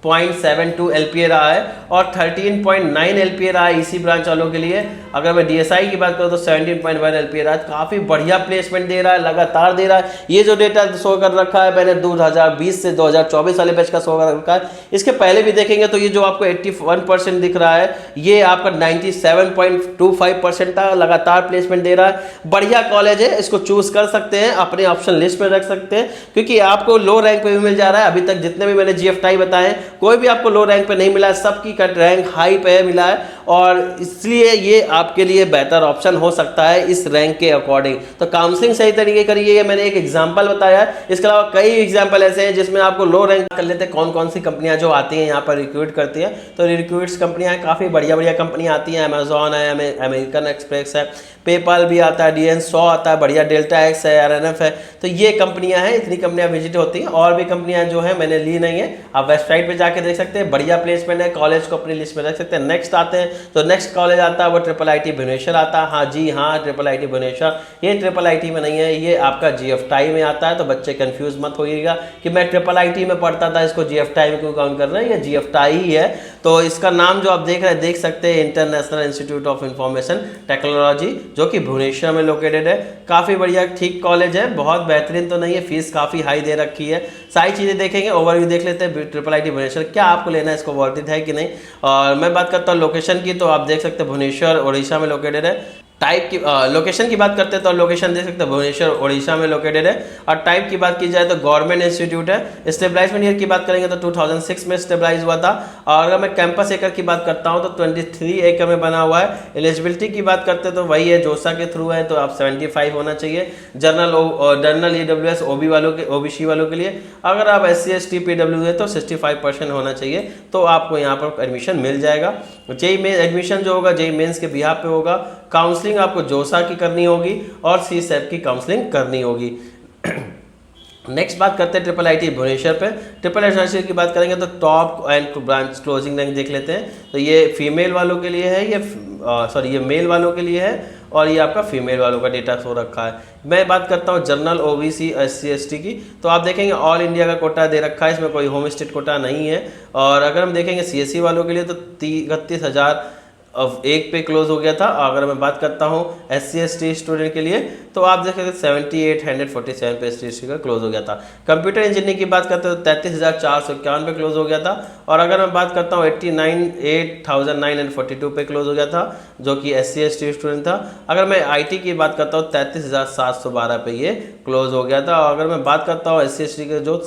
Speaker 1: 0.72 एलपीए रहा है, और 13.9 एलपीए रहा है इसी ब्रांच वालों के लिए। अगर मैं डीएसआई की बात करूँ तो 17.1 एलपीए रहा है। काफ़ी बढ़िया प्लेसमेंट दे रहा है, लगातार दे रहा है। ये जो डेटा शो कर रखा है मैंने 2020 से 2024 वाले बैच का शो कर रखा है। इसके पहले भी देखेंगे तो ये जो आपको 81% दिख रहा है, ये आपका 97.25% था। लगातार प्लेसमेंट दे रहा है, बढ़िया कॉलेज है, इसको चूज कर सकते हैं, अपने ऑप्शन लिस्ट में रख सकते हैं, क्योंकि आपको लो रैंक पे भी मिल जा रहा है। अभी तक जितने भी मैंने जीएफटाई बताए कोई भी आपको लो रैंक पे नहीं मिला है, सबकी कट रैंक हाई पे मिला है, और इसलिए ये आपके लिए बेहतर ऑप्शन हो सकता है इस रैंक के अकॉर्डिंग। तो काउंसलिंग सही तरीके करिए, मैंने एक एग्जांपल बताया है, इसके अलावा कई एग्जांपल ऐसे हैं जिसमें आपको लो रैंक कर लेते हैं। कौन कौन सी कंपनियां जो आती हैं यहाँ पर रिक्रूट करती हैं, तो रिक्रूट्स कंपनियां काफ़ी बढ़िया बढ़िया कंपनियां आती हैं। अमेजॉन है, अमेरिकन एक्सप्रेस है, पेपाल भी आता है, DN100 आता है, बढ़िया डेल्टा एक्स है, RNF है। तो ये कंपनियां हैं, इतनी कंपनियां विजिट होती हैं। और भी कंपनियां जो है मैंने ली नहीं है, आप वेबसाइट पे जाके देख सकते हैं, बढ़िया प्लेसमेंट है, कॉलेज को अपनी लिस्ट में रख सकते हैं। नेक्स्ट आते हैं तो नेक्स्ट कॉलेज आता है वो ट्रिपल आईटी भुवनेश्वर आता है। हाँ जी हाँ, ट्रिपल आईटी भुवनेश्वर, ये ट्रिपल आईटी में नहीं है, ये आपका जीएफटाई में आता है। तो बच्चे कंफ्यूज मत होइएगा कि मैं ट्रिपल आईटी में पढ़ता था, इसको जीएफटाई में क्यों काउंट कर रहे हैं, ये जीएफटाई ही है। तो इसका नाम जो आप देख रहे हैं, देख सकते हैं, international institute of information technology, जो कि भुवनेश्वर में लोकेटेड है। काफ़ी बढ़िया ठीक कॉलेज है, बहुत बेहतरीन तो नहीं है, फीस काफ़ी हाई दे रखी है। सारी चीज़ें देखेंगे, ओवरव्यू देख लेते हैं ट्रिपल आईटी भुवनेश्वर, क्या आपको लेना है, इसको वर्थ इट है कि नहीं। और मैं बात करता हूँ लोकेशन की, तो आप देख सकते हैं भुवनेश्वर उड़ीसा में लोकेटेड है। टाइप की लोकेशन की बात करते हैं तो लोकेशन देख सकते हैं भुवनेश्वर उड़ीसा में लोकेटेड है। और टाइप की बात की जाए तो गवर्नमेंट इंस्टीट्यूट है। स्टेबलाइजमेंट ईयर की बात करेंगे तो 2006 में स्टेबलाइज हुआ था। और अगर मैं कैंपस एकड़ की बात करता हूं तो 23 एकड़ में बना हुआ है। एलिजिबिलिटी की बात करते हैं तो वही है, जोसा के थ्रू है तो आप 75 होना चाहिए। जनरल EWS ओबी वालों के, OBC वालों के लिए। अगर आप SC ST PW है तो 65% होना चाहिए, तो आपको यहाँ पर एडमिशन मिल जाएगा। जेई में एडमिशन जो होगा जेई मेंस के बिहाफ पे होगा। काउंसलिंग आपको जोसा की करनी होगी और CSEP की काउंसलिंग करनी होगी। नेक्स्ट बात करते हैं IIIT भुवनेश्वर पे। IIIT की बात करेंगे तो top and branch closing rank देख लेते हैं। तो ये फीमेल वालों के लिए है, ये मेल वालों के लिए है, और ये आपका फीमेल वालों का डेटा शो रखा है। मैं बात करता हूँ जनरल OBC SC ST की, तो आप देखेंगे ऑल इंडिया का कोटा दे रखा है, इसमें कोई होम स्टेट कोटा नहीं है। और अगर हम देखेंगे CSE वालों के लिए तो 31,000 अब एक पे क्लोज हो गया था। अगर मैं बात करता हूँ SC ST स्टूडेंट के लिए तो आप देख सकते हैं 7847 पे SC ST का क्लोज हो गया था। कंप्यूटर इंजीनियरिंग की बात करते हैं तो 33,451 पे क्लोज हो गया था। और अगर मैं बात करता हूँ 89,942 पे क्लोज हो गया था, जो कि SC ST स्टूडेंट था। अगर मैं IT की बात करता हूँ 33,712 पे ये क्लोज हो गया था। और अगर मैं बात करता हूँ SC ST के जो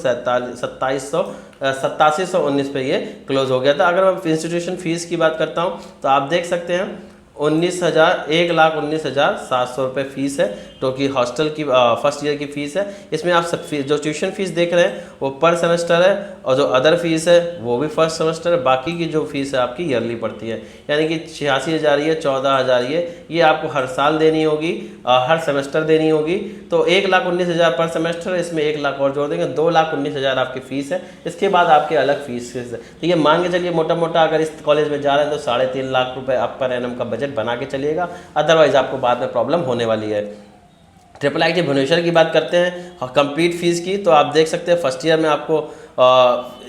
Speaker 1: 8719 पे ये क्लोज हो गया था। अगर मैं इंस्टीट्यूशन फीस की बात करता हूँ तो आप देख सकते हैं 1,19,700 रुपये फीस है, जो कि हॉस्टल की फर्स्ट ईयर की फ़ीस है। इसमें आप सब फीस, जो ट्यूशन फीस देख रहे हैं वो पर सेमेस्टर है, और जो अदर फीस है वो भी फर्स्ट सेमेस्टर है। बाकी की जो फीस है आपकी ईयरली पड़ती है, यानी कि 86,000 ये 14,000 ये आपको हर साल देनी होगी, हर सेमेस्टर देनी होगी। तो 1,19,000 पर सेमेस्टर, इसमें 1 लाख और जोड़ देंगे, 2,19,000 आपकी फ़ीस है। इसके बाद आपके अलग फीस है। तो ये मान के चलिए मोटा मोटा अगर इस कॉलेज में जा रहे हैं तो 3.5 लाख रुपये आप पर एनम का बजट बना के चलिएगा, अदरवाइज आपको बाद में प्रॉब्लम होने वाली है। IIIT भुवनेश्वर की बात करते हैं कंप्लीट फीस की, तो आप देख सकते हैं फर्स्ट ईयर में आपको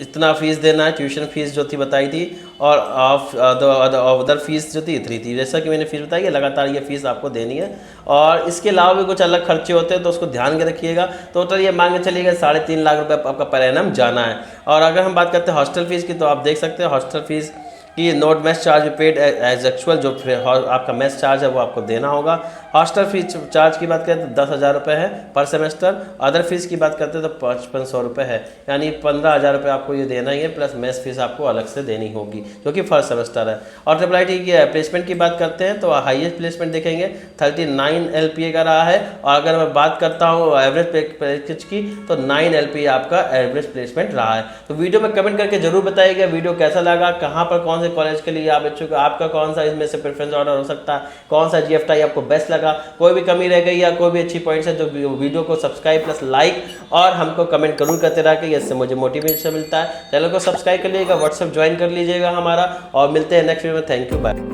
Speaker 1: इतना फीस देना है, ट्यूशन फीस जो थी बताई थी, और अदर फीस जो थी 3 थी। जैसा कि मैंने फीस बताई है, लगातार ये फीस आपको देनी है। और इसके अलावा भी कुछ अलग खर्चे होते हैं तो उसको ध्यान के रखिएगा। टोटल ये मान के चलिएगा 3.5 लाख रुपये आपका पर एनम जाना है। और अगर हम बात करते हैं हॉस्टल फीस की, तो आप देख सकते हैं हॉस्टल फीस कि note mess charge paid as actual, जो आपका मेस चार्ज है वो आपको देना होगा। हॉस्टल फीस चार्ज की बात करें तो 10,000 रुपये है पर सेमेस्टर। अदर फीस की बात करते हैं तो 500 रुपये है, यानी 15,000 रुपये आपको ये देना ही है, प्लस मेस फीस आपको अलग से देनी होगी, जो कि फर्स्ट सेमेस्टर है। और IIIT की प्लेसमेंट की बात करते हैं तो हाईएस्ट प्लेसमेंट देखेंगे 39 LPA का रहा है। और अगर मैं बात करता हूँ एवरेज पैकेज की तो 9 LPA आपका एवरेज प्लेसमेंट रहा है। तो वीडियो में कमेंट करके जरूर बताइएगा वीडियो कैसा लगा, कहाँ पर कौन से कॉलेज के लिए आप इच्छुक, आपका कौन सा इसमें से प्रेफरेंस ऑर्डर हो सकता है, कौन सा GFTI आपको बेस्ट लगा, कोई भी कमी रह गई या कोई भी अच्छी पॉइंट्स है तो वीडियो को सब्सक्राइब प्लस लाइक और हमको कमेंट जरूर करते रहिए, इससे मुझे मोटिवेशन मिलता है। चैनल को सब्सक्राइब कर लीजिएगा, व्हाट्सएप ज्वाइन कर लीजिएगा हमारा, और मिलते हैं नेक्स्ट वीडियो में। Thank you, bye.